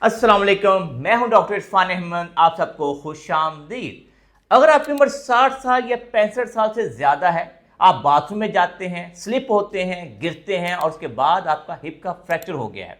अस्सलाम वालेकुम, मैं हूं डॉक्टर इरफान अहमद। आप सबको खुशामदीद। अगर आपकी उम्र 60 साल या 65 साल से ज़्यादा है, आप बाथरूम में जाते हैं, स्लिप होते हैं, गिरते हैं और उसके बाद आपका हिप का फ्रैक्चर हो गया है।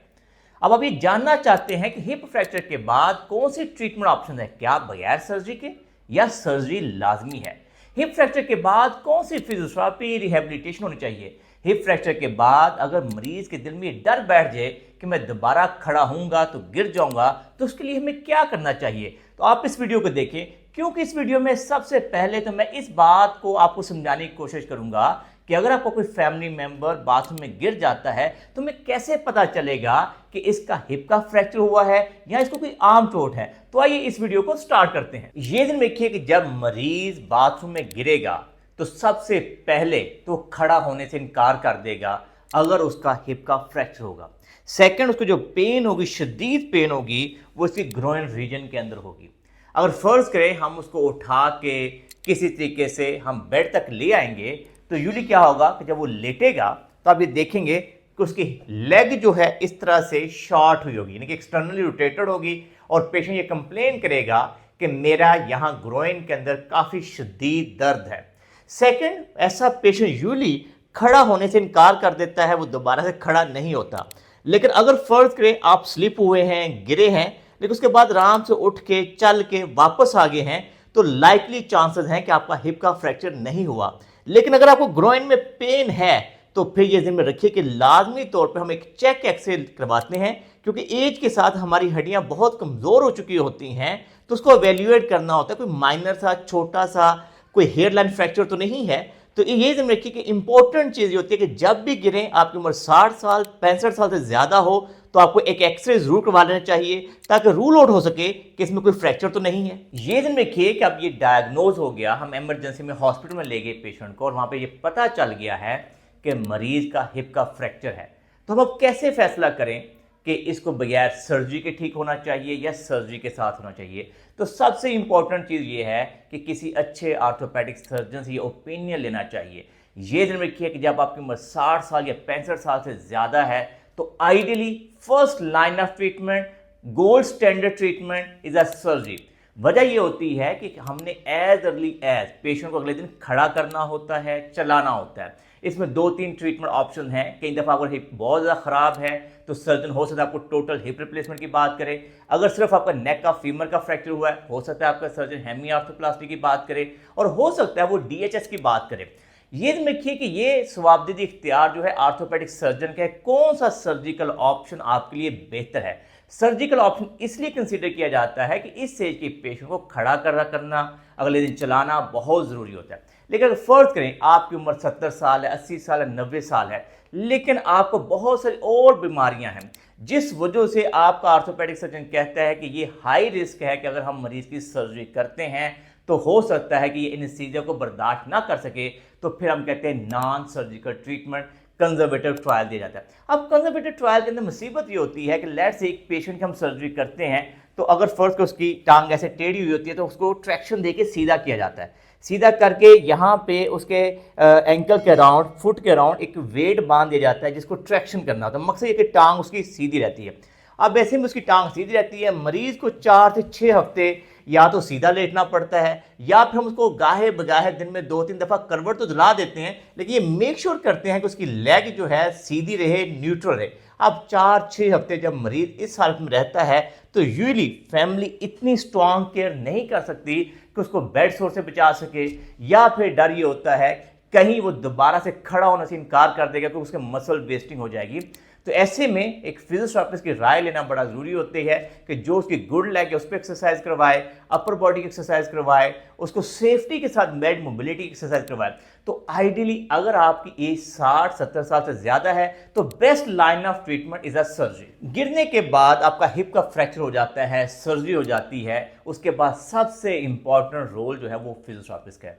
अब आप ये जानना चाहते हैं कि हिप फ्रैक्चर के बाद कौन सी ट्रीटमेंट ऑप्शन है, क्या बगैर सर्जरी के या सर्जरी लाजमी है। हिप फ्रैक्चर के बाद कौन सी फिजियोथेरेपी रिहेबिलिटेशन होनी चाहिए। हिप फ्रैक्चर के बाद अगर मरीज के दिल में ये डर बैठ जाए कि मैं दोबारा खड़ा होऊंगा तो गिर जाऊंगा, तो उसके लिए हमें क्या करना चाहिए। तो आप इस वीडियो को देखें, क्योंकि इस वीडियो में सबसे पहले तो मैं इस बात को आपको समझाने की कोशिश करूंगा कि अगर आपका कोई फैमिली मेंबर बाथरूम में गिर जाता है तो हमें कैसे पता चलेगा कि इसका हिप का फ्रैक्चर हुआ है या इसको कोई आम चोट है। तो आइए इस वीडियो को स्टार्ट करते हैं। ये दिन देखिए कि जब मरीज बाथरूम में गिरेगा तो सबसे पहले तो खड़ा होने से इनकार कर देगा अगर उसका हिप का फ्रैक्चर होगा। सेकंड, उसको जो पेन होगी, शदीद पेन होगी, वो इसकी ग्रोइन रीजन के अंदर होगी। अगर फर्ज करें हम उसको उठा के किसी तरीके से हम बेड तक ले आएंगे तो यूली क्या होगा कि जब वो लेटेगा तो आप ये देखेंगे कि उसकी लेग जो है इस तरह से शॉर्ट हुई होगी, यानी कि एक्सटर्नली रोटेटेड होगी और पेशेंट ये कंप्लेन करेगा कि मेरा यहाँ ग्रोइन के अंदर काफ़ी शदीद दर्द है। सेकंड, ऐसा पेशेंट यूली खड़ा होने से इनकार कर देता है, वो दोबारा से खड़ा नहीं होता। लेकिन अगर फर्ज करें आप स्लिप हुए हैं, गिरे हैं, लेकिन उसके बाद आराम से उठ के चल के वापस आ गए हैं, तो लाइकली चांसेस हैं कि आपका हिप का फ्रैक्चर नहीं हुआ। लेकिन अगर आपको ग्रोइन में पेन है तो फिर ये ध्यान में रखिए कि लाजमी तौर पर हम एक चेक एक्सरे करवाते हैं, क्योंकि एज के साथ हमारी हड्डियां बहुत कमज़ोर हो चुकी होती हैं, तो उसको एवेल्यूएट करना होता है। कोई माइनर सा छोटा सा कोई हेयरलाइन फ्रैक्चर तो नहीं है। तो ये ध्यान रखिए कि इंपॉर्टेंट चीज़ ये होती है कि जब भी गिरें, आपकी उम्र 60 साल 65 साल से ज़्यादा हो, तो आपको एक एक्सरे जरूर करवा लेना चाहिए ताकि रूल आउट हो सके कि इसमें कोई फ्रैक्चर तो नहीं है। ये ध्यान रखिए कि अब ये डायग्नोज हो गया, हम इमरजेंसी में हॉस्पिटल में ले गए पेशेंट को और वहाँ पे ये पता चल गया है कि मरीज का हिप का फ्रैक्चर है। तो हम अब कैसे फैसला करें कि इसको बगैर सर्जरी के ठीक होना चाहिए या सर्जरी के साथ होना चाहिए। तो सबसे इंपॉर्टेंट चीज़ ये है कि किसी अच्छे आर्थोपेडिक सर्जन से ये ओपिनियन लेना चाहिए। ये ध्यान रखिए कि जब आपकी उम्र 60 साल या 65 साल से ज़्यादा है तो ideally first line of treatment, gold standard treatment is a surgery. वजह ये होती है कि हमने एज अर्ली एज पेशेंट को अगले दिन खड़ा करना होता है, चलाना होता है। इसमें 2-3 ट्रीटमेंट ऑप्शन हैं। कई दफ़ा अगर हिप बहुत ज़्यादा ख़राब है तो सर्जन हो सकता है आपको टोटल हिप रिप्लेसमेंट की बात करे। अगर सिर्फ आपका नेक का फीमर का फ्रैक्चर हुआ है, हो सकता है आपका सर्जन हेमी आर्थोप्लास्टी की बात करे और हो सकता है वो DHS की बात करे। ये देखिए कि ये सवाबदीदी इख्तियार जो है आर्थोपेडिक सर्जन का है, कौन सा सर्जिकल ऑप्शन आपके लिए बेहतर है। सर्जिकल ऑप्शन इसलिए कंसीडर किया जाता है कि इस स्टेज के पेशेंट को खड़ा करना, अगले दिन चलाना बहुत ज़रूरी होता है। लेकिन अगर फर्ज करें आपकी उम्र 70 साल है, 80 साल है, 90 साल है, लेकिन आपको बहुत सारी और बीमारियां हैं जिस वजह से आपका आर्थोपेडिक सर्जन कहता है कि ये हाई रिस्क है कि अगर हम मरीज की सर्जरी करते हैं तो हो सकता है कि ये एनेस्थीसिया को बर्दाश्त ना कर सके, तो फिर हम कहते हैं non surgical treatment, conservative trial दिया जाता है। अब कंजर्वेटिव ट्रायल के अंदर मुसीबत ये होती है कि लेट से एक पेशेंट की हम सर्जरी करते हैं तो अगर फर्स्ट को उसकी टांग ऐसे टेढ़ी हुई होती है तो उसको ट्रैक्शन देके सीधा किया जाता है। सीधा करके यहाँ पे उसके एंकल के अराउंड, फुट के अराउंड एक वेट बांध दिया जाता है जिसको ट्रैक्शन करना होता है। मकसद ये कि टांग उसकी सीधी रहती है। अब ऐसे में उसकी टांग सीधी रहती है, मरीज को 4 से 6 हफ्ते या तो सीधा लेटना पड़ता है या फिर हम उसको गाहे बगाहे दिन में 2-3 दफ़ा करवट तो दिला देते हैं, लेकिन ये मेक श्योर करते हैं कि उसकी लेग जो है सीधी रहे, न्यूट्रल रहे। अब 4-6 हफ्ते जब मरीज इस हालत में रहता है तो यूजली फैमिली इतनी स्ट्रॉन्ग केयर नहीं कर सकती कि उसको बेड सोर से बचा सके, या फिर डर ये होता है कहीं वो दोबारा से खड़ा होने से इनकार कर देगा तो उसके मसल वेस्टिंग हो जाएगी। तो ऐसे में एक फिजियोथेरेपिस्ट की राय लेना बड़ा ज़रूरी होती है कि जो उसकी गुड लेग है उस पर एक्सरसाइज करवाए, अपर बॉडी की एक्सरसाइज करवाए, उसको सेफ्टी के साथ बेड मोबिलिटी की एक्सरसाइज करवाए। तो आइडियली अगर आपकी एज 60-70 साल से ज़्यादा है तो best line of treatment is a surgery. गिरने के बाद आपका हिप का फ्रैक्चर हो जाता है, सर्जरी हो जाती है, उसके बाद सबसे इंपॉर्टेंट रोल जो है वो फिजियोथेरेपिस्ट का है।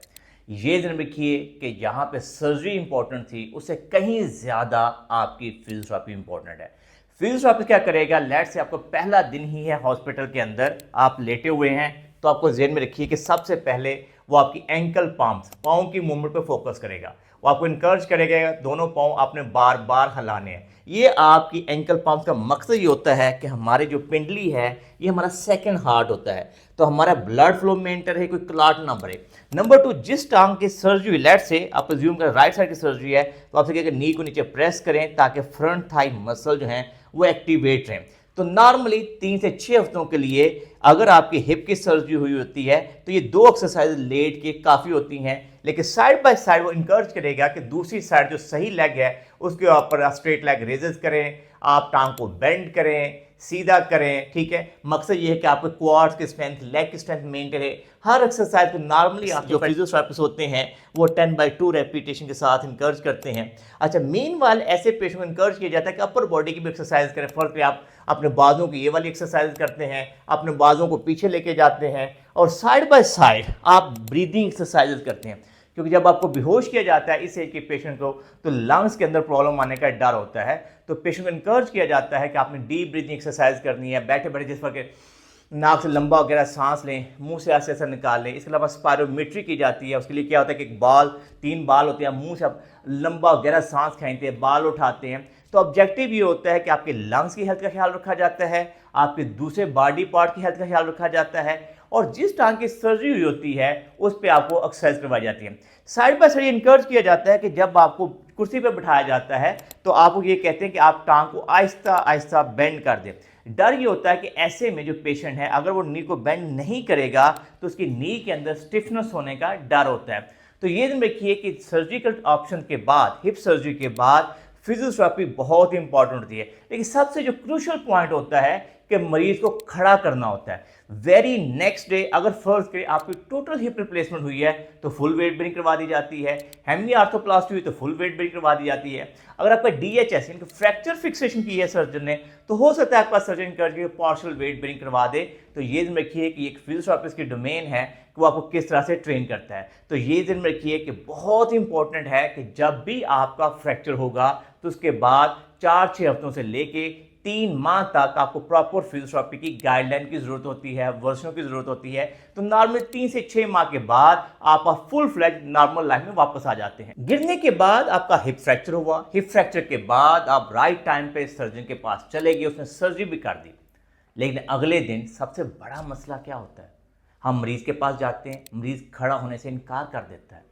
ये ध्यान रखिए कि यहाँ पे सर्जरी इंपॉर्टेंट थी, उससे कहीं ज़्यादा आपकी फिजियोथेरेपी इंपॉर्टेंट है। फिजियोथेरेपिस्ट क्या करेगा, लेट से आपको पहला दिन ही है हॉस्पिटल के अंदर, आप लेटे हुए हैं, तो आपको ज़हन में रखिए कि सबसे पहले वो आपकी एंकल पाम्स, पाँव की मूवमेंट पे फोकस करेगा। वो आपको इनकरेज करेगा दोनों पाँव आपने बार बार हिलाने हैं। ये आपकी एंकल पंप का मकसद ये होता है कि हमारे जो पिंडली है ये हमारा सेकंड हार्ट होता है, तो हमारा ब्लड फ्लो मेंटेन रहे, कोई क्लॉट ना बढ़े। नंबर 2, जिस टांग की सर्जरी लेट से आप ज्यूम करें राइट साइड की सर्जरी है तो आपसे कहेगा नी को नीचे प्रेस करें ताकि फ्रंट थाई मसल जो है वो एक्टिवेट रहें। तो नॉर्मली 3 से 6 हफ्तों के लिए अगर आपकी हिप की सर्जरी हुई होती है तो ये 2 एक्सरसाइज लेट के काफ़ी होती हैं, लेकिन साइड बाय साइड वो इंकरेज करेगा कि दूसरी साइड जो सही लेग है उसके ऊपर स्ट्रेट लेग रेजेस करें, आप टांग को बेंड करें, सीधा करें, ठीक है। मकसद ये है कि आपके क्वाड्स की स्ट्रेंथ, लेग की स्ट्रेंथ मेंटेन रहे। हर एक्सरसाइज को नॉर्मली आप जो फिजियोथेरेपिस्ट होते हैं वो 10/2 रेपिटेशन के साथ इंकरेज करते हैं। अच्छा, मीनवाइल ऐसे पेशेंट को इंकरेज किया जाता है कि अपर बॉडी की भी एक्सरसाइज करें। फर्स्ट पे आप अपने बाजों की ये वाली एक्सरसाइज करते हैं, अपने बाजों को पीछे लेके जाते हैं और साइड बाय साइड आप ब्रीदिंग एक्सरसाइजेज करते हैं, क्योंकि जब आपको बेहोश किया जाता है इस एज के पेशेंट को तो लंग्स के अंदर प्रॉब्लम आने का डर होता है। तो पेशेंट को इंकरेज किया जाता है कि आपने डीप ब्रीदिंग एक्सरसाइज करनी है, बैठे बैठे जिस पर नाक से लंबा वगैरह सांस लें, मुंह से ऐसे ऐसा निकाल लें। इसके अलावा स्पायरोमेट्री की जाती है, उसके लिए क्या होता है कि एक बाल, 3 बाल होते हैं, मुंह से आप लंबा वगैरह सांस खींचते हैं, बाल उठाते हैं। तो ऑब्जेक्टिव ये होता है कि आपके लंग्स की हेल्थ का ख्याल रखा जाता है, आपके दूसरे बॉडी पार्ट की हेल्थ का ख्याल रखा जाता है, और जिस टांग की सर्जरी हुई होती है उस पर आपको एक्सरसाइज करवाई जाती है। साइड बाय साइड इंकरेज किया जाता है कि जब आपको कुर्सी पर बिठाया जाता है तो आपको ये कहते हैं कि आप टांग को आहिस्ता आहिस्ता बेंड कर दें। डर ये होता है कि ऐसे में जो पेशेंट है अगर वो नी को बेंड नहीं करेगा तो उसकी नी के अंदर स्टिफनेस होने का डर होता है। तो ये ध्यान रखिए कि सर्जिकल ऑप्शन के बाद, हिप सर्जरी के बाद फिजियोथेरेपी बहुत ही इंपॉर्टेंट होती है, लेकिन सबसे जो क्रूशियल पॉइंट होता है कि मरीज को खड़ा करना होता है। वेरी नेक्स्ट डे अगर फर्ज करें आपकी टोटल हिप रिप्लेसमेंट हुई है तो फुल वेट बेरिंग करवा दी जाती है, हेमी आर्थोप्लास्टी हुई तो फुल वेट बेरिंग करवा दी जाती है। अगर आपका DHS यानी फ्रैक्चर फिक्सेशन की है सर्जन ने तो हो सकता है आपका सर्जन कर पार्शियल वेट बेरिंग करवा दे। तो ये ध्यान रखिए कि एक फिजियोथेरेपिस्ट की डोमेन है कि वो आपको किस तरह से ट्रेन करता है। तो ये ध्यान रखिए कि बहुत इंपॉर्टेंट है कि जब भी आपका फ्रैक्चर होगा तो उसके बाद 4-6 हफ्तों से लेके 3 माह तक आपको प्रॉपर फिजियोथेरेपी की गाइडलाइन की जरूरत होती है, वर्षों की जरूरत होती है। तो नॉर्मल 3 से 6 माह के बाद आप फुल फ्लैज नॉर्मल लाइफ में वापस आ जाते हैं। गिरने के बाद आपका हिप फ्रैक्चर हुआ, हिप फ्रैक्चर के बाद आप राइट टाइम पे सर्जन के पास चले गए, उसने सर्जरी भी कर दी, लेकिन अगले दिन सबसे बड़ा मसला क्या होता है, हम मरीज के पास जाते हैं, मरीज खड़ा होने से इनकार कर देता है।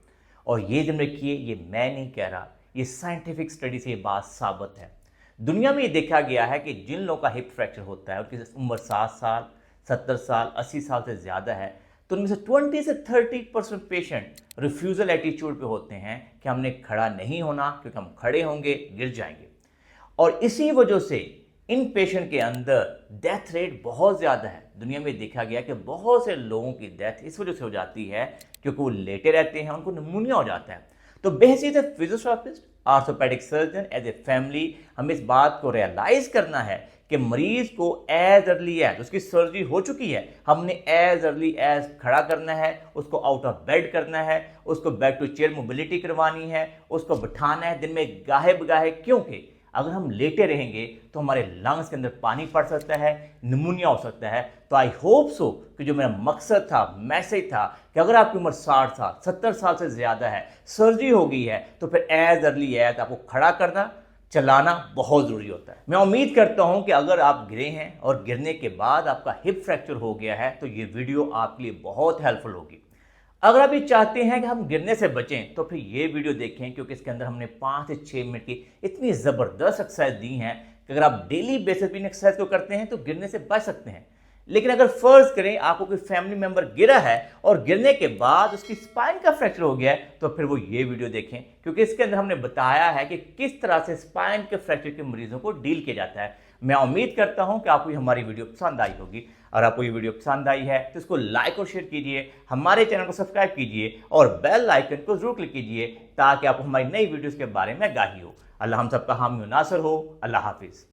और ये ध्यान रखिए, ये मैं नहीं कह रहा, ये साइंटिफिक स्टडी से ये बात साबित है। दुनिया में ये देखा गया है कि जिन लोगों का हिप फ्रैक्चर होता है उनकी उम्र 60 साल, 70 साल, 80 साल से ज़्यादा है, तो उनमें से 20 से 30% पेशेंट रिफ्यूज़ल एटीट्यूड पे होते हैं कि हमने खड़ा नहीं होना क्योंकि हम खड़े होंगे गिर जाएंगे। और इसी वजह से इन पेशेंट के अंदर डेथ रेट बहुत ज़्यादा है। दुनिया में देखा गया कि बहुत से लोगों की डेथ इस वजह से हो जाती है क्योंकि वो लेटे रहते हैं, उनको निमोनिया हो जाता है। तो बेहद physiotherapist, orthopaedic surgeon, as a family हमें इस बात को रियलाइज करना है कि मरीज को एज अर्ली एज उसकी सर्जरी हो चुकी है, हमने एज अर्ली एज खड़ा करना है, उसको आउट ऑफ बेड करना है, उसको बेड टू चेयर मोबिलिटी करवानी है, उसको बिठाना है दिन में गाहे बगाहे, क्योंकि अगर हम लेटे रहेंगे तो हमारे लंग्स के अंदर पानी पड़ सकता है, निमोनिया हो सकता है। तो आई होप सो कि जो मेरा मकसद था, मैसेज था कि अगर आपकी उम्र 60 साल 70 साल से ज़्यादा है, सर्जरी हो गई है, तो फिर एज अर्ली एज आपको खड़ा करना, चलाना बहुत ज़रूरी होता है। मैं उम्मीद करता हूं कि अगर आप गिरे हैं और गिरने के बाद आपका हिप फ्रैक्चर हो गया है तो ये वीडियो आपके लिए बहुत हेल्पफुल होगी। अगर आप ये चाहते हैं कि हम गिरने से बचें तो फिर ये वीडियो देखें, क्योंकि इसके अंदर हमने 5 से 6 मिनट की इतनी ज़बरदस्त एक्सरसाइज दी हैं कि अगर आप डेली बेसिस पे इन एक्सरसाइज को करते हैं तो गिरने से बच सकते हैं। लेकिन अगर फर्ज करें आपको कोई फैमिली मेंबर गिरा है और गिरने के बाद उसकी स्पाइन का फ्रैक्चर हो गया है, तो फिर वो ये वीडियो देखें, क्योंकि इसके अंदर हमने बताया है कि किस तरह से स्पाइन के फ्रैक्चर के मरीजों को डील किया जाता है। मैं उम्मीद करता हूं कि आपको हमारी वीडियो पसंद आई होगी। अगर आपको ये वीडियो पसंद आई है तो इसको लाइक और शेयर कीजिए, हमारे चैनल को सब्सक्राइब कीजिए और बेल आइकन को जरूर क्लिक कीजिए ताकि आपको हमारी नई वीडियोस के बारे में आगाही हो। अल्लाह हम सबका हामी नासर हो। अल्लाह हाफिज़।